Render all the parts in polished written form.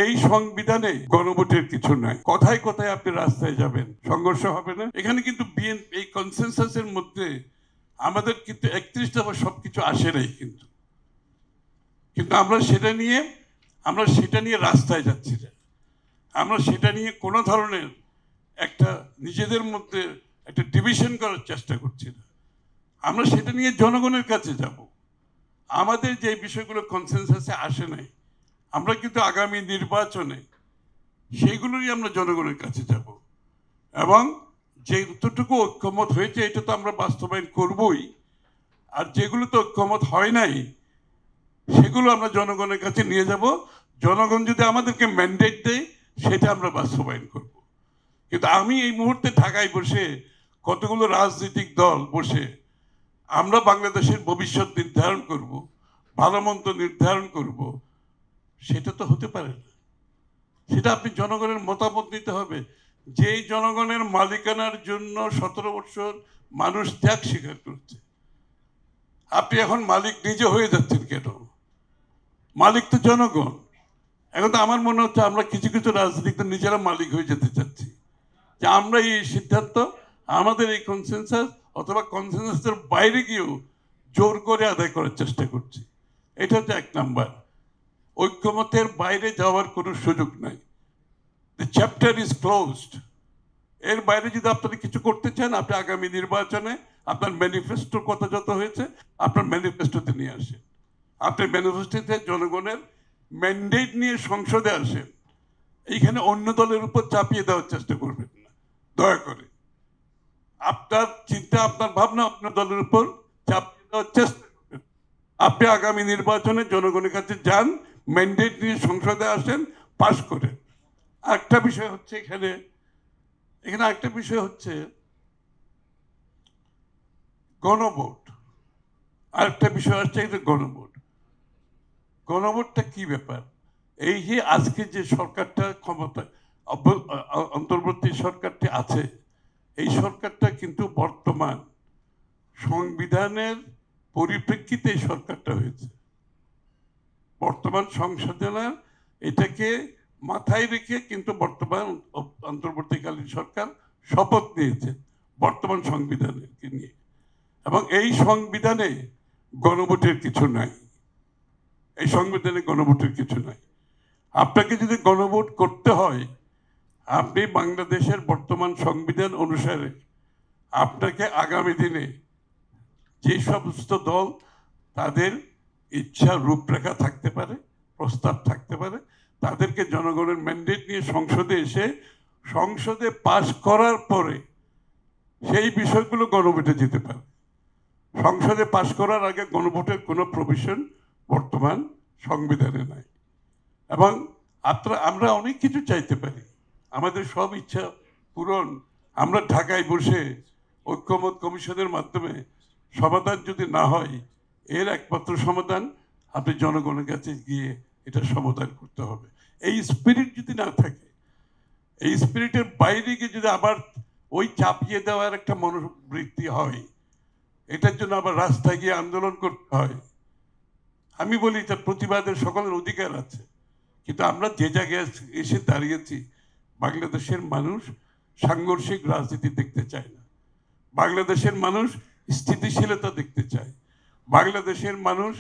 এই সংবিধানে গণভোটের কিছু নাই। কথায় কথায় আপনি রাস্তায় যাবেন, সংঘর্ষ হবে না। এখানে কিন্তু বিএনপি এই কনসেনসাসের মধ্যে আমাদের কিন্তু 31 দফা সবকিছু আসে নাই, কিন্তু আমরা সেটা নিয়ে রাস্তায় যাচ্ছি না। আমরা সেটা নিয়ে কোনো ধরনের একটা নিজেদের মধ্যে একটা ডিভিশন করার চেষ্টা করছি না। আমরা সেটা নিয়ে জনগণের কাছে যাব। আমাদের যে বিষয়গুলো কনসেনসাসে আসে নাই, আমরা কিন্তু আগামী নির্বাচনে সেইগুলোরই আমরা জনগণের কাছে যাব, এবং যতটুকু ঐক্যমত হয়েছে এটা তো আমরা বাস্তবায়ন করবই, আর যেগুলো তো ঐক্যমত হয় নাই সেগুলো আমরা জনগণের কাছে নিয়ে যাব। জনগণ যদি আমাদেরকে ম্যান্ডেট দেয় সেটা আমরা বাস্তবায়ন করব। কিন্তু আমি এই মুহূর্তে ঢাকায় বসে কতগুলো রাজনৈতিক দল বসে আমরা বাংলাদেশের ভবিষ্যৎ নির্ধারণ করব, ভালো মন্দ নির্ধারণ করব, সেটা তো হতে পারে না। সেটা আপনি জনগণের মতামত নিতে হবে। যেই জনগণের মালিকানার জন্য 17 বছর মানুষ ত্যাগ স্বীকার করছে, আপনি এখন মালিক নিজে হয়ে যাচ্ছেন কেন? মালিক তো জনগণ। এখন তো আমার মনে হচ্ছে আমরা কিছু কিছু রাজনীতিক তো নিজেরা মালিক হয়ে যেতে চাচ্ছি, যে আমরা এই সিদ্ধান্ত আমাদের এই কনসেনসাস অথবা কনসেনসাসের বাইরে গিয়েও জোর করে আদায় করার চেষ্টা করছি। এটা হচ্ছে 1 নাম্বার। ঐক্যমতের বাইরে যাওয়ার কোনো সুযোগ নাই। The chapter is closed. এর বাইরে যদি আপনারা কিছু করতে চান, আপনি আগামী নির্বাচনে আপনার ম্যানিফেস্টোর কথা যত হয়েছে আপনার ম্যানিফেস্টোতে নিয়ে আসেন। আপনার ম্যানিফেস্টোতে জনগণের ম্যান্ডেট নিয়ে সংসদে আসেন। এইখানে অন্য দলের উপর চাপিয়ে দেওয়ার চেষ্টা করবেন না, দয়া করে। আপনার চিন্তা, আপনার ভাবনা অন্য দলের উপর চাপিয়ে দেওয়ার চেষ্টা করবেন। আপনি আগামী নির্বাচনে জনগণের কাছে যান, ম্যান্ডেট নিয়ে সংসদে আসেন, পাশ করেন। একটা বিষয় হচ্ছে এখানে একটা বিষয় হচ্ছে গণভোট। আরেকটা বিষয় হচ্ছে গণভোট। গণভোটটা কি ব্যাপার? এই যে আজকে যে সরকারটা ক্ষমতা, অন্তর্বর্তী সরকারটি আছে, এই সরকারটা কিন্তু বর্তমান সংবিধানের পরিপ্রেক্ষিতে এই সরকারটা হয়েছে। বর্তমান সংশোধনের এটাকে মাথায় রেখে কিন্তু বর্তমান অন্তর্বর্তীকালীন সরকার শপথ নিয়েছে বর্তমান সংবিধানকে নিয়ে, এবং এই সংবিধানে গণভোটের কিছু নাই। এই সংবিধানে গণভোটের কিছু নাই। আপনাকে যদি গণভোট করতে হয়, আপনি বাংলাদেশের বর্তমান সংবিধান অনুসারে আপনাকে আগামী দিনে যে সমস্ত দল তাদের ইচ্ছা রূপরেখা থাকতে পারে, প্রস্তাব থাকতে পারে, তাদেরকে জনগণের ম্যান্ডেট নিয়ে সংসদে এসে সংসদে পাশ করার পরে সেই বিষয়গুলো গণভোটে যেতে পারে। সংসদে পাশ করার আগে গণভোটের কোনো প্রভিশন বর্তমান সংবিধানে নাই। এবং আমরা অনেক কিছু চাইতে পারি, আমাদের সব ইচ্ছা পূরণ আমরা ঢাকায় বসে ঐক্যমত কমিশনের মাধ্যমে সমাধান যদি না হয়, এর একমাত্র সমাধান আপনি জনগণের কাছে গিয়ে এটা সমাধান করতে হবে। এই স্পিরিট যদি না থাকে, এই স্পিরিটের বাইরে গিয়ে যদি আবার ওই চাপিয়ে দেওয়ার একটা মনোবৃত্তি হয়, এটার জন্য আবার রাস্তায় গিয়ে আন্দোলন করতে হয়, আমি বলি তার প্রতিবাদের সকলের অধিকার আছে। কিন্তু আমরা যে জায়গায় এসে দাঁড়িয়েছি, বাংলাদেশের মানুষ সাংঘর্ষিক রাজনীতি দেখতে চায় না। বাংলাদেশের মানুষ স্থিতিশীলতা দেখতে চায়। বাংলাদেশের মানুষ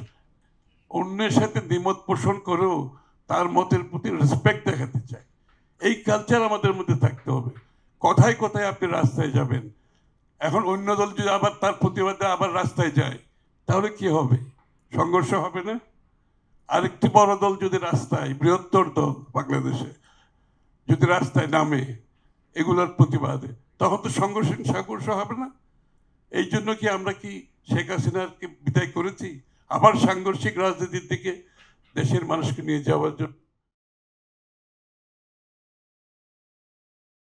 অন্যের সাথে দ্বিমত পোষণ করেও তার মতের প্রতি রেসপেক্ট দেখাতে চায়। এই কালচার আমাদের মধ্যে থাকতে হবে। কথায় কথায় আপনি রাস্তায় যাবেন, এখন অন্য দল যদি আবার তার প্রতিবাদে আবার রাস্তায় যায়, তাহলে কি হবে? সংঘর্ষ হবে না? আরেকটি বড় দল যদি রাস্তায়, বৃহত্তর দল বাংলাদেশে যদি রাস্তায় নামে এগুলোর প্রতিবাদে, তখন তো সংঘর্ষ হবে না? এই জন্য কি আমরা কি শেখ হাসিনাকে বিদায় করেছি আবার সাংঘর্ষিক রাজনীতির দিকে দেশের মানুষকে নিয়ে যাওয়ার জন্য?